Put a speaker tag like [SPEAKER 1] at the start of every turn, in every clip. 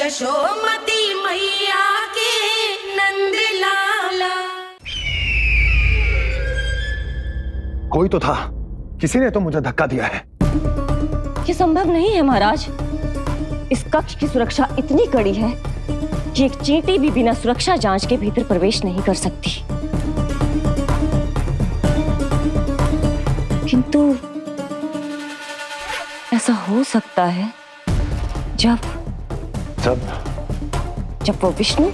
[SPEAKER 1] यशोमती मैया के नंद लाला।
[SPEAKER 2] कोई तो था, किसी ने तो मुझे धक्का दिया है।
[SPEAKER 3] ये संभव नहीं है महाराज। इस कक्ष की सुरक्षा इतनी कड़ी है कि एक चींटी भी बिना सुरक्षा जांच के भीतर प्रवेश नहीं कर सकती। किंतु ऐसा हो सकता है जब वो विष्णु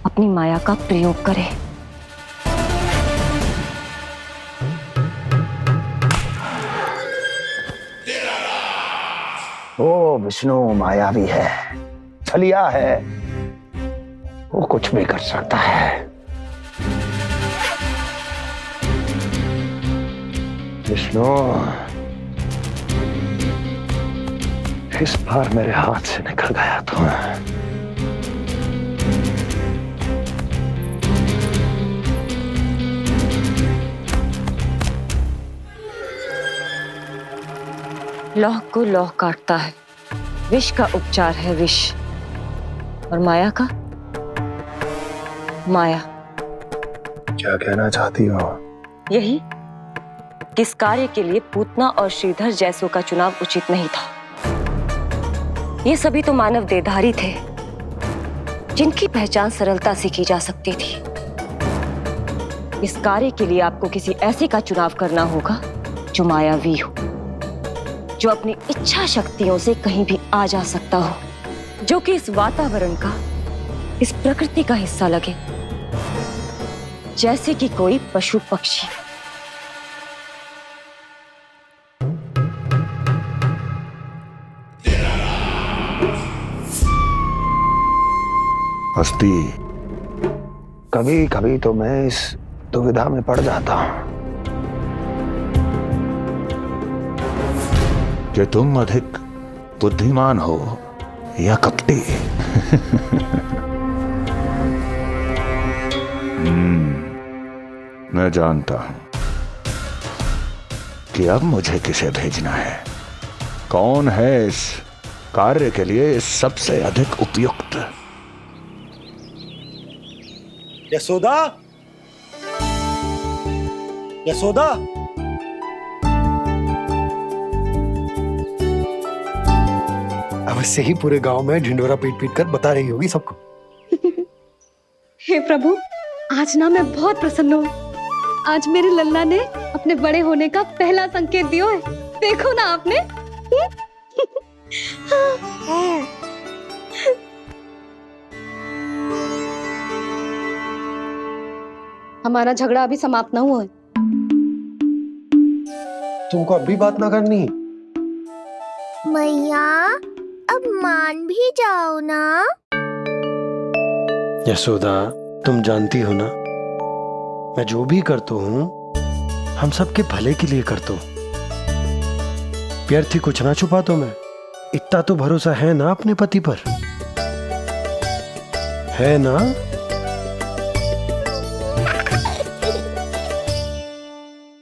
[SPEAKER 3] अपनी माया का प्रयोग करे।
[SPEAKER 2] वो विष्णु मायावी है, छलिया है, वो कुछ भी कर सकता है। विष्णु इस बार मेरे हाथ से निकल गया तो
[SPEAKER 3] लौह को लौह काटता है, विष का उपचार है विष, और माया का माया।
[SPEAKER 2] क्या कहना चाहती हो?
[SPEAKER 3] यही कि इस कार्य के लिए पूतना और श्रीधर जैसों का चुनाव उचित नहीं था। ये सभी तो मानव देहधारी थे जिनकी पहचान सरलता से की जा सकती थी। इस कार्य के लिए आपको किसी ऐसे का चुनाव करना होगा जो मायावी हो, जो अपनी इच्छा शक्तियों से कहीं भी आ जा सकता हो, जो कि इस वातावरण का, इस प्रकृति का हिस्सा लगे, जैसे कि कोई पशु पक्षी।
[SPEAKER 2] हस्ती, कभी कभी तो मैं इस दुविधा में पड़ जाता हूं कि तुम अधिक बुद्धिमान हो या कपटी। मैं जानता हूं कि अब मुझे किसे भेजना है, कौन है इस कार्य के लिए सबसे अधिक उपयुक्त।
[SPEAKER 4] यशोदा, यशोदा,
[SPEAKER 5] अवश्य ही पूरे गांव में ढिंडोरा पीट पीट कर बता रही होगी सबको।
[SPEAKER 6] हे प्रभु, आज ना मैं बहुत प्रसन्न हूँ। आज मेरे लल्ला ने अपने बड़े होने का पहला संकेत दिया है। देखो ना आपने। हमारा झगड़ा अभी समाप्त ना हुआ है।
[SPEAKER 5] तुमको अब भी बात ना करनी?
[SPEAKER 7] मैया, अब मान भी जाओ ना।
[SPEAKER 5] यशोदा, तुम जानती हो ना, मैं जो भी करता हूँ हम सबके भले के लिए करता हूँ। व्यर्थ ही कुछ ना छुपा तो मैं। इतना तो भरोसा है ना अपने पति पर, है ना?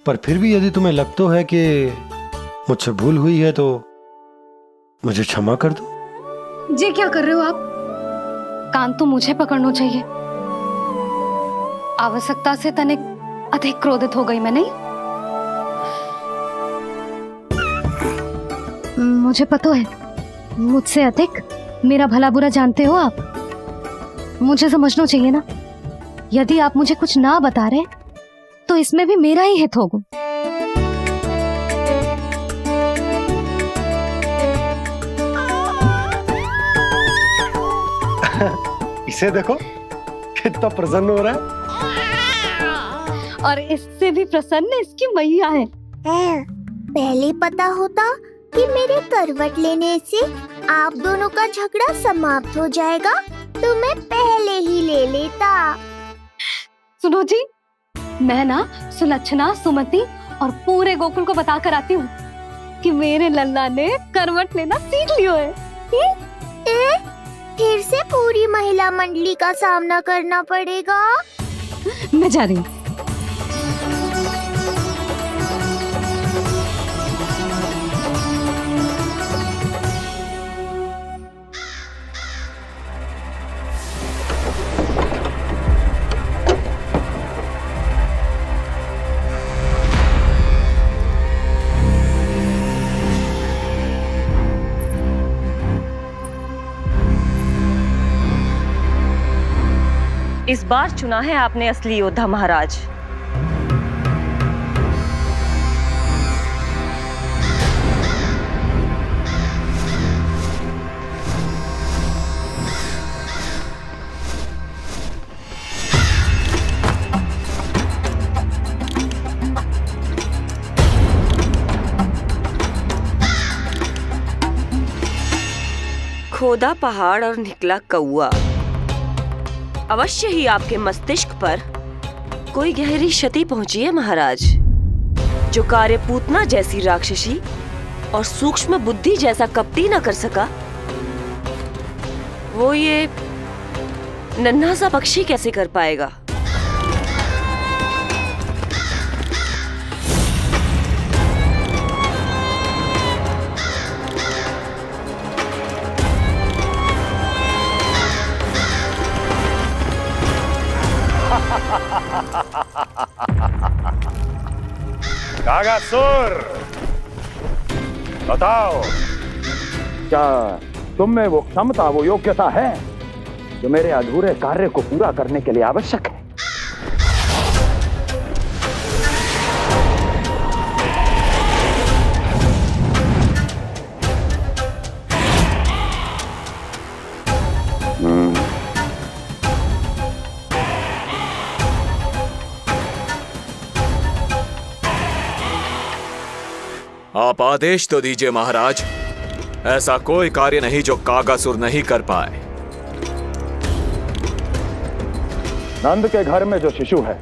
[SPEAKER 5] पर फिर भी यदि तुम्हें लगता है कि मुझसे भूल हुई है तो मुझे क्षमा कर दो।
[SPEAKER 6] ये क्या कर रहे हो आप? कान तो मुझे पकड़ना चाहिए। आवश्यकता से तनिक अधिक क्रोधित हो गई मैं, नहीं? मुझे पता है, मुझसे अधिक मेरा भला बुरा जानते हो आप। मुझे समझना चाहिए ना, यदि आप मुझे कुछ ना बता रहे तो इसमें भी मेरा ही हित होगा।
[SPEAKER 5] इसे देखो कितना प्रसन्न हो रहा है।
[SPEAKER 6] और इससे भी प्रसन्न इसकी मैया है।
[SPEAKER 7] पहले पता होता कि मेरे करवट लेने से आप दोनों का झगड़ा समाप्त हो जाएगा तो मैं पहले ही ले लेता।
[SPEAKER 6] सुनो जी, मैं ना सुलक्षणा, सुमति और पूरे गोकुल को बता कर आती हूँ कि मेरे लल्ला ने करवट लेना सीख लियो है।
[SPEAKER 7] फिर से पूरी महिला मंडली का सामना करना पड़ेगा।
[SPEAKER 6] मैं जा रही हूँ।
[SPEAKER 3] इस बार चुना है आपने असली योद्धा महाराज। खोदा पहाड़ और निकला कौआ। अवश्य ही आपके मस्तिष्क पर कोई गहरी क्षति पहुंची है महाराज। जो कार्य पूतना जैसी राक्षसी और सूक्ष्म बुद्धि जैसा कपटी न कर सका, वो ये नन्हा सा पक्षी कैसे कर पाएगा।
[SPEAKER 2] कागासुर, बताओ, क्या तुम में वो क्षमता, वो योग्यता है जो मेरे अधूरे कार्य को पूरा करने के लिए आवश्यक है?
[SPEAKER 8] आप आदेश तो दीजिए महाराज। ऐसा कोई कार्य नहीं जो कागासुर नहीं कर पाए।
[SPEAKER 2] नंद के घर में जो शिशु है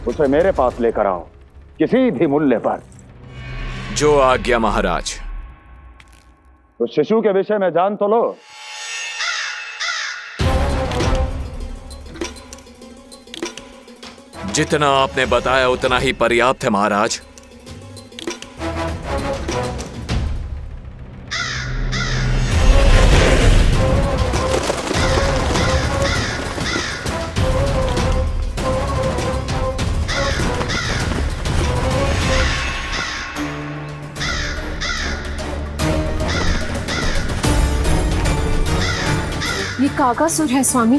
[SPEAKER 2] उसे मेरे पास लेकर आओ, किसी भी मूल्य पर।
[SPEAKER 8] जो आज्ञा महाराज।
[SPEAKER 2] तो शिशु के विषय में जान तो लो।
[SPEAKER 8] जितना आपने बताया उतना ही पर्याप्त है महाराज।
[SPEAKER 9] ये कागासुर है स्वामी।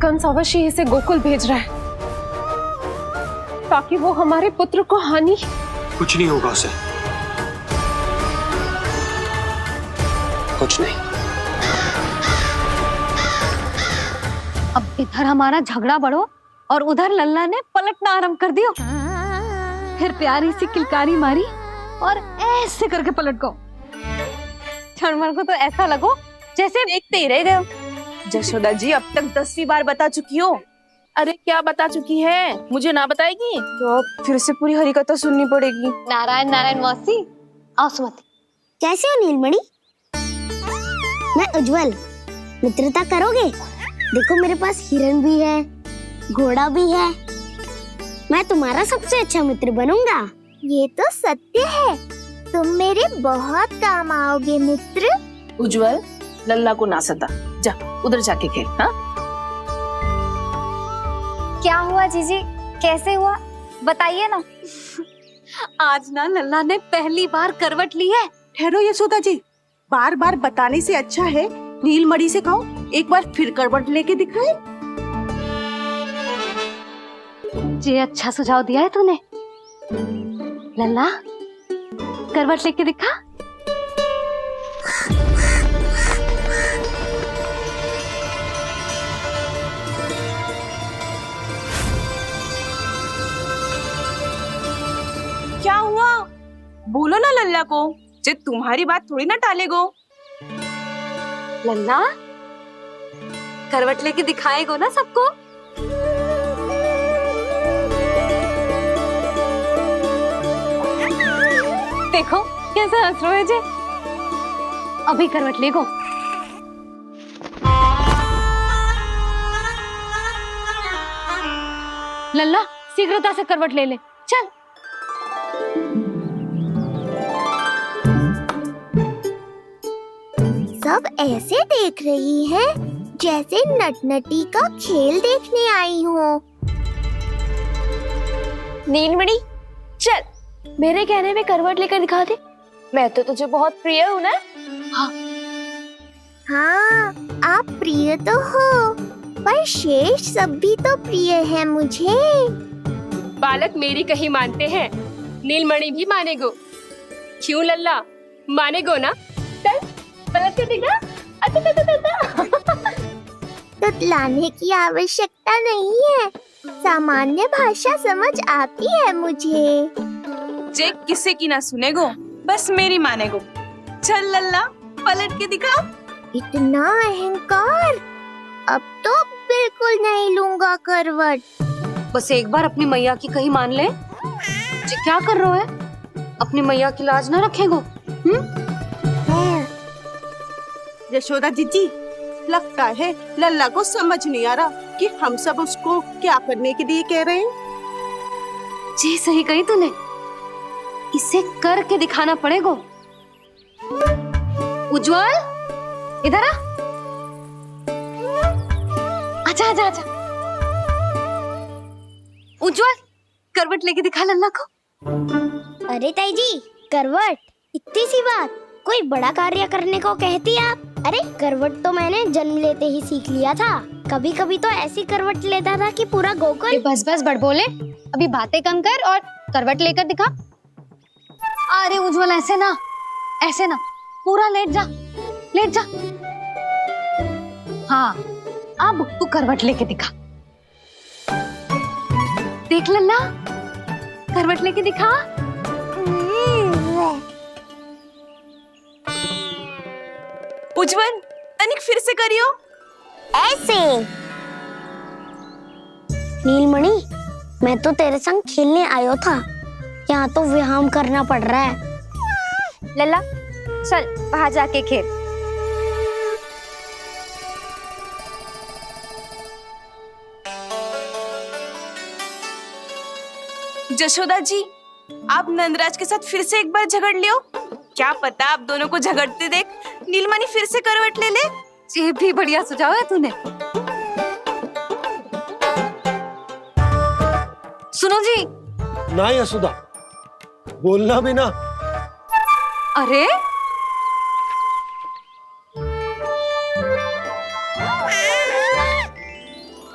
[SPEAKER 9] कंस अवश्य इसे गोकुल भेज रहा है ताकि वो हमारे पुत्र को हानि।
[SPEAKER 5] कुछ नहीं होगा उसे, कुछ नहीं।
[SPEAKER 6] अब इधर हमारा झगड़ा बढ़ो और उधर लल्ला ने पलटना आरंभ कर दियो। फिर प्यारी सी किलकारी मारी और ऐसे करके पलट गो। क्षणभर को तो ऐसा लगो जैसे देखते ही रह गए।
[SPEAKER 1] जशोदा जी अब तक 10वीं बार बता चुकी हो। अरे क्या बता चुकी है, मुझे ना बताएगी तो फिर से पूरी हरिकथा सुननी पड़ेगी।
[SPEAKER 6] नारायण नारायण मौसी, आओ सुमति।
[SPEAKER 7] कैसे हो नीलमणि? मैं उज्जवल, मित्रता करोगे? देखो मेरे पास हिरन भी है, घोड़ा भी है। मैं तुम्हारा सबसे अच्छा मित्र बनूंगा। ये तो सत्य है, तुम मेरे बहुत काम आओगे मित्र।
[SPEAKER 1] उज्जवल, लल्ला को ना सता, जा उधर जाके खेल। हाँ,
[SPEAKER 6] क्या हुआ जीजी, कैसे हुआ बताइए ना। आज ना लल्ला ने पहली बार करवट ली है।
[SPEAKER 10] ठहरो यशोदा जी, बार बार बताने से अच्छा है नीलमणि से कहो एक बार फिर करवट लेके दिखाए।
[SPEAKER 6] ये अच्छा सुझाव दिया है तूने। लल्ला करवट लेके दिखा।
[SPEAKER 1] क्या हुआ? बोलो ना लल्ला को, जे तुम्हारी बात थोड़ी ना टालेगो।
[SPEAKER 6] लल्ला करवट लेके दिखाएगो ना सबको। देखो कैसा हंस रहे जे। अभी करवट लेगो। लल्ला शीघ्रता से करवट ले ले, चल।
[SPEAKER 7] सब ऐसे देख रही हैं जैसे नटनटी का खेल देखने आई हो।
[SPEAKER 3] नीलमणि चल, मेरे कहने में करवट लेकर दिखा दे। मैं तो तुझे बहुत प्रिय हूँ ना।
[SPEAKER 7] हाँ, आप प्रिय तो हो, पर शेष सब भी तो प्रिय है मुझे।
[SPEAKER 9] बालक मेरी कहीं मानते हैं, नीलमणि भी मानेगो। क्यों लल्ला, मानेगो ना? चल पलट के दिखा।
[SPEAKER 7] तुतलाने की आवश्यकता नहीं है, सामान्य भाषा समझ आती है मुझे।
[SPEAKER 1] जे किसी की ना सुनेगो, बस मेरी मानेगो। चल लल्ला, पलट के दिखा।
[SPEAKER 7] इतना अहंकार, अब तो बिल्कुल नहीं लूंगा करवट।
[SPEAKER 3] बस एक बार अपनी मैया की कहीं मान ले। जी क्या कर रहे हो है? अपनी मैया की लाज ना रखेगो?
[SPEAKER 10] यशोदा जीजी, लगता है लल्ला को समझ नहीं आ रहा कि हम सब उसको क्या करने के लिए कह रहे हैं।
[SPEAKER 6] जी सही कही तूने, इसे करके दिखाना पड़ेगा। उज्जवल, इधर आ। आजा आजा आजा। उज्जवल, करवट लेके दिखा लल्ला को।
[SPEAKER 7] अरे ताई जी, करवट, इतनी सी बात, कोई बड़ा कार्य करने को कहती आप? अरे करवट तो मैंने जन्म लेते ही सीख लिया था। कभी कभी तो ऐसी करवट लेता था कि पूरा गोकुल।
[SPEAKER 6] बस बस बड़ बोले, अभी बातें कम कर और करवट लेकर दिखा। अरे उज्जवल, ऐसे ना, ऐसे ना, पूरा लेट जा, लेट जा। हाँ, अब तू करवट लेके दिखा। देख लल्ला, करवट लेके दिखा।
[SPEAKER 1] उज्जवल, तनिक फिर से करियो।
[SPEAKER 7] ऐसे। नीलमणि, मैं तो तेरे संग खेलने आयो था, यहाँ तो व्यायाम करना पड़ रहा है।
[SPEAKER 3] लल्ला चल बाहर जाके खेल।
[SPEAKER 1] जशोदा जी, आप नंदराज के साथ फिर से एक बार झगड़ लियो। क्या पता आप दोनों को झगड़ते देख नीलमणि फिर से करवट ले ले।
[SPEAKER 6] ये भी बढ़िया सुझाव है तूने। सुनो जी।
[SPEAKER 5] ना यशोदा, बोलना भी ना।
[SPEAKER 6] अरे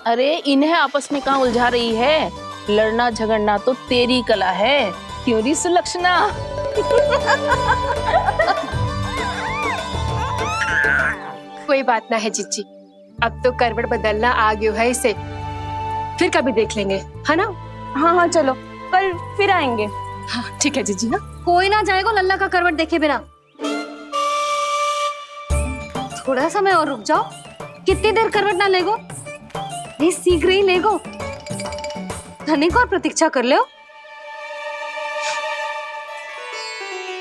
[SPEAKER 1] अरे इन्हें आपस में कहाँ उलझा रही है? लड़ना झगड़ना तो तेरी कला है, क्यों री सुलक्षणा?
[SPEAKER 9] कोई बात ना है जीजी, अब तो करवट बदलना आ गयो है इसे, फिर कभी देख लेंगे, है ना?
[SPEAKER 1] हाँ हाँ चलो, कल फिर आएंगे।
[SPEAKER 9] हाँ ठीक है जीजी ना।
[SPEAKER 6] कोई ना जाएगा लल्ला का करवट देखे बिना। थोड़ा समय और रुक जाओ। कितनी देर करवट ना लेगो? नहीं शीघ्र ही लेगो। धनिक और प्रतीक्षा कर लो।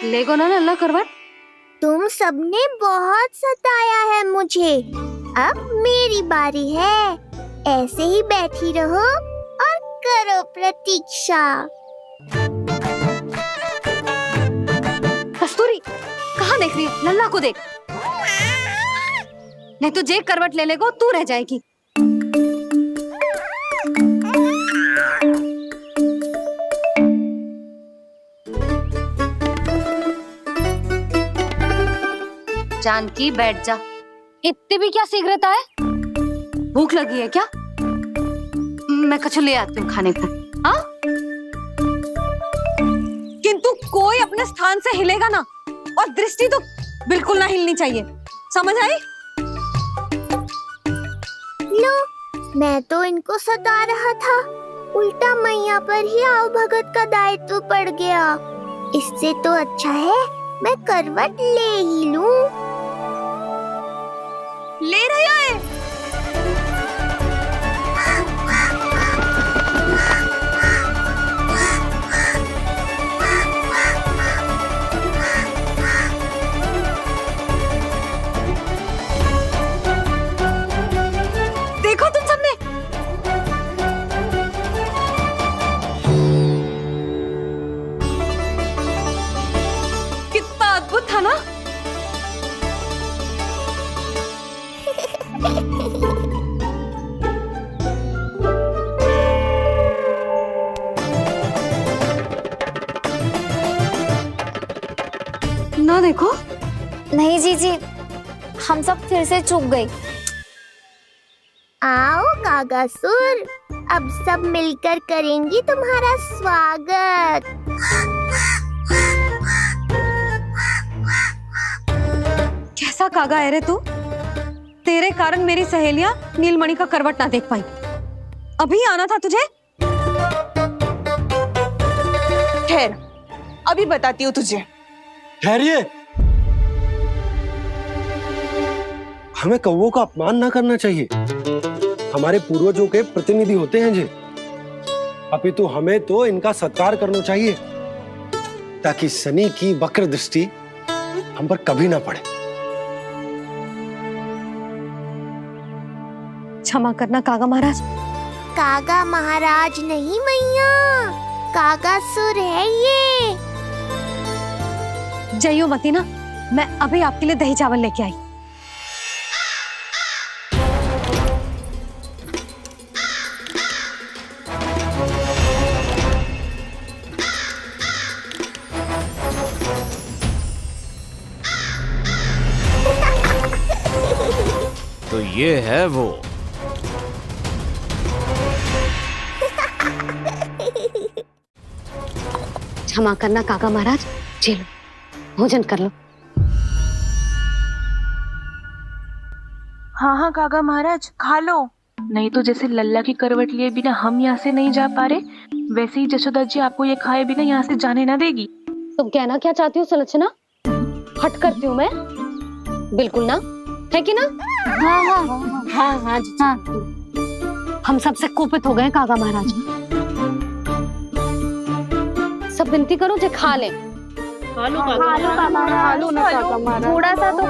[SPEAKER 6] लेगो ना लल्ला करवट।
[SPEAKER 7] तुम सबने बहुत सताया है मुझे, अब मेरी बारी है। ऐसे ही बैठी रहो और करो प्रतीक्षा।
[SPEAKER 6] कस्तूरी, कहाँ देख रही है? लल्ला को देख, नहीं तो जे करवट ले लेगो तू रह जाएगी। जानकी बैठ जा। इतनी भी क्या शीघ्रता है? भूख लगी है क्या? मैं कछु ले आती हूँ खाने को। हाँ? किंतु कोई अपने स्थान से हिलेगा ना, और दृष्टि तो बिल्कुल ना हिलनी चाहिए, समझ आई?
[SPEAKER 7] लो, मैं तो इनको सता रहा था, उल्टा मैया पर ही आओ भगत का दायित्व पड़ गया। इससे तो अच्छा है मैं करवट ले ही लूं।
[SPEAKER 1] ले रहा है।
[SPEAKER 6] देखो तुम सबने, कितना अद्भुत था ना? ना देखो।
[SPEAKER 7] नहीं जीजी, हम सब फिर से चूक गए। आओ कागासुर, अब सब मिलकर करेंगी तुम्हारा स्वागत।
[SPEAKER 6] कैसा कागा है रे तू? तेरे कारण मेरी सहेलियां नीलमणि का करवट ना देख पाई। अभी आना था तुझे।
[SPEAKER 1] ठहर, अभी बताती हूँ तुझे।
[SPEAKER 5] ठहरिए, हमें कौवों का अपमान ना करना चाहिए। हमारे पूर्वजों के प्रतिनिधि होते हैं जी। अपितु हमें तो इनका सत्कार करना चाहिए ताकि शनि की वक्र दृष्टि हम पर कभी ना पड़े।
[SPEAKER 6] क्षमा करना कागा महाराज।
[SPEAKER 7] कागा महाराज नहीं मैया, कागासुर है ये।
[SPEAKER 6] जइयो मती ना, मैं अभी आपके लिए दही चावल लेके आई।
[SPEAKER 8] तो ये है वो।
[SPEAKER 6] क्षमा करना काका महाराज, चलो भोजन कर लो।
[SPEAKER 1] हाँ हाँ काका महाराज, खा लो। नहीं तो जैसे लल्ला की करवट लिए बिना हम यहाँ से नहीं जा पा रहे, वैसे ही जशोदा जी आपको ये खाए बिना यहाँ से जाने ना देगी।
[SPEAKER 6] तुम कहना क्या चाहती हो सुलक्षणा? हट करती हूँ मैं? बिल्कुल ना, है कि ना? हाँ हाँ हाँ हाँ जी हाँ। हम सबसे कुपित हो गए काका महाराज। सब विनती करो जे खा ले।
[SPEAKER 1] थोड़ा सा तो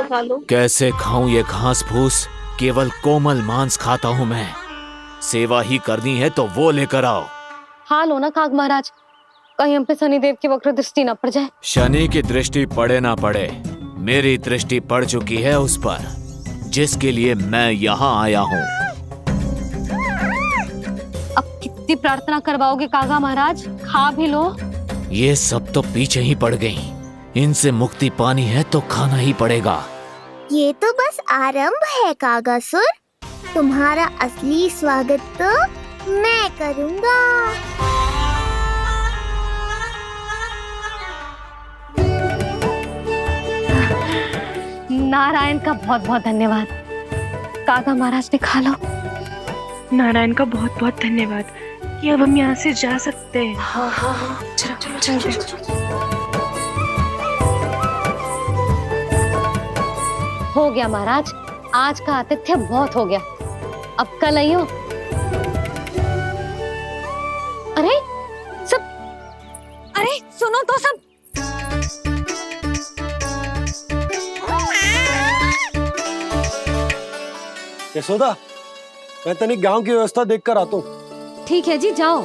[SPEAKER 1] खा लो।
[SPEAKER 8] कैसे खाऊं ये घास फूस? केवल कोमल मांस खाता हूं मैं। सेवा ही करनी है तो वो लेकर आओ।
[SPEAKER 6] खा लो ना काग महाराज, कहीं हम पे शनिदेव की वक्र दृष्टि न पड़ जाए।
[SPEAKER 8] शनि की दृष्टि पड़े ना पड़े, मेरी दृष्टि पड़ चुकी है उस पर, जिसके लिए मैं यहाँ आया हूँ।
[SPEAKER 6] अब कितनी प्रार्थना करवाओगे कागा महाराज? खा भी लो।
[SPEAKER 8] ये सब तो पीछे ही पड़ गई। इनसे मुक्ति पानी है तो खाना ही पड़ेगा।
[SPEAKER 7] ये तो बस आरंभ है कागासुर, तुम्हारा असली स्वागत तो मैं करूँगा।
[SPEAKER 6] नारायण का बहुत बहुत धन्यवाद। कागा महाराज ने खा लो।
[SPEAKER 1] नारायण का बहुत बहुत धन्यवाद कि अब हम यहाँ से जा सकते हैं।
[SPEAKER 6] हाँ हाँ हाँ, चलो चलो चलो। हो गया महाराज, आज का आतिथ्य बहुत हो गया। अब कल आइयो। अरे सब, अरे सुनो तो सब।
[SPEAKER 5] यशोदा, मैं तनिक गांव की व्यवस्था देखकर आता हूँ।
[SPEAKER 6] ठीक है जी, जाओ।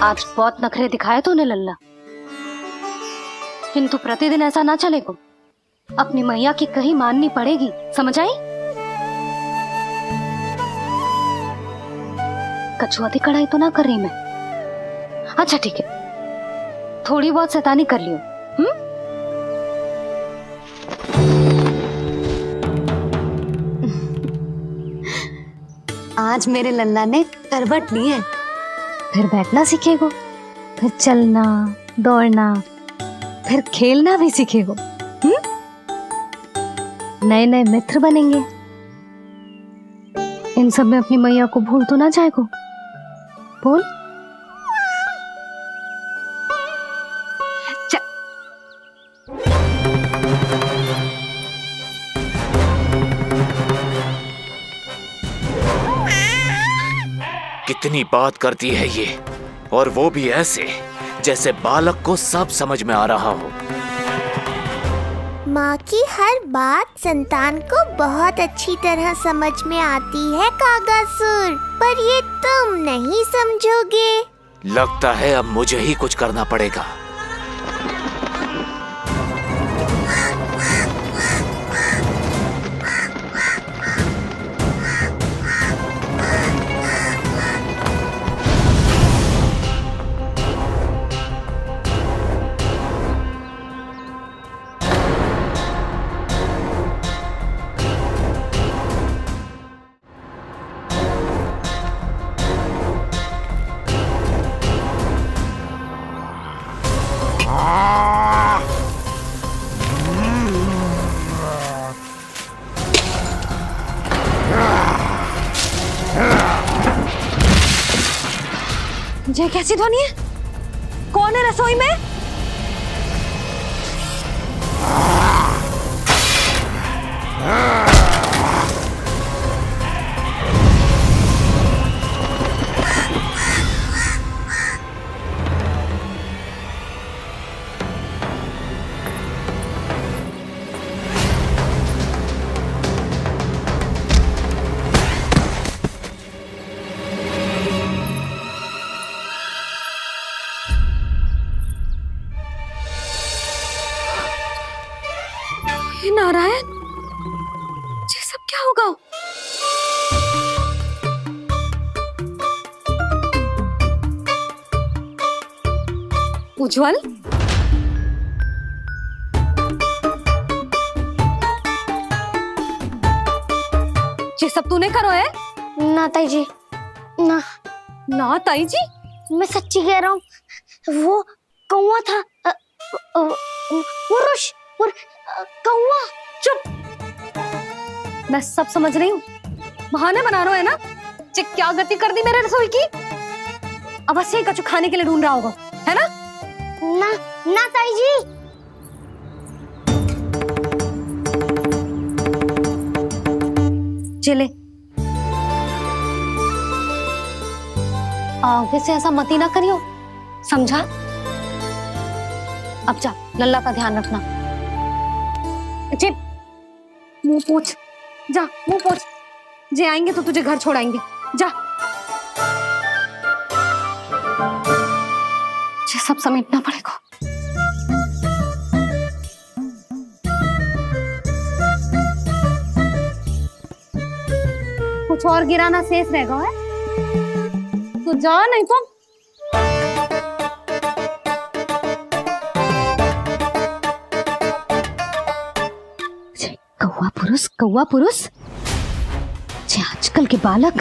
[SPEAKER 6] आज बहुत नखरे दिखाए तूने लल्ला, किंतु प्रतिदिन ऐसा ना चलेगा। अपनी मैया की कही माननी पड़ेगी, समझ आई? कछुआती कढ़ाई तो ना कर रही मैं। अच्छा ठीक है, थोड़ी बहुत शैतानी कर लियो। आज मेरे लल्ला ने करवट ली है, फिर बैठना सीखेगो, फिर चलना दौड़ना, फिर खेलना भी सीखेगो। नए नए मित्र बनेंगे। इन सब में अपनी मैया को भूल तो ना जाएगो। बोल।
[SPEAKER 8] कितनी बात करती है ये, और वो भी ऐसे जैसे बालक को सब समझ में आ रहा हो।
[SPEAKER 7] माँ की हर बात संतान को बहुत अच्छी तरह समझ में आती है कागासुर, पर ये तुम नहीं समझोगे।
[SPEAKER 8] लगता है अब मुझे ही कुछ करना पड़ेगा।
[SPEAKER 6] ये कैसी ध्वनि है? कौन है रसोई में? हे नारायण, ये सब क्या होगा? उज्जवल, ये सब तूने करो है?
[SPEAKER 7] ना ताई जी, ना
[SPEAKER 6] ना ताई जी,
[SPEAKER 7] मैं सच्ची कह रहा हूँ। वो कौवा था, पुरुष कौवा।
[SPEAKER 6] चुप, मैं सब समझ रही हूँ। बहाने बना रहा है ना? क्या गति कर दी मेरे रसोई की? अब बस यही कछु खाने के लिए ढूंढ रहा होगा, है ना?
[SPEAKER 7] ना ना ताई जी।
[SPEAKER 6] चले, आगे से ऐसा मती ना करियो, समझा? अब जा, लल्ला का ध्यान रखना। चिप, मुंह पोछ, जा मुंह पोछ। जे आएंगे तो तुझे घर छोड़ाएंगे, जा। ये सब समेटना पड़ेगा। कुछ और गिराना शेष रहेगा है? तो जा, नहीं तो कौवा पुरुष, जे आजकल के बालक।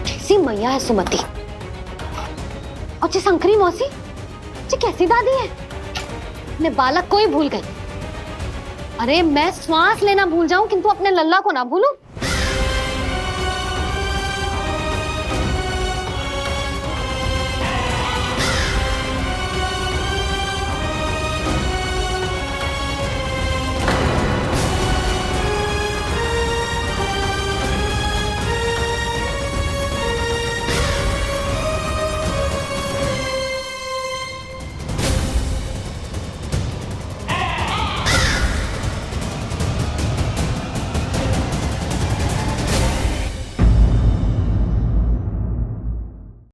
[SPEAKER 6] कैसी मैया है सुमति, और जे शंकरी मौसी, जे कैसी दादी है। अपने बालक को ही भूल गई। अरे मैं श्वास लेना भूल जाऊं किंतु अपने लल्ला को ना भूलूं।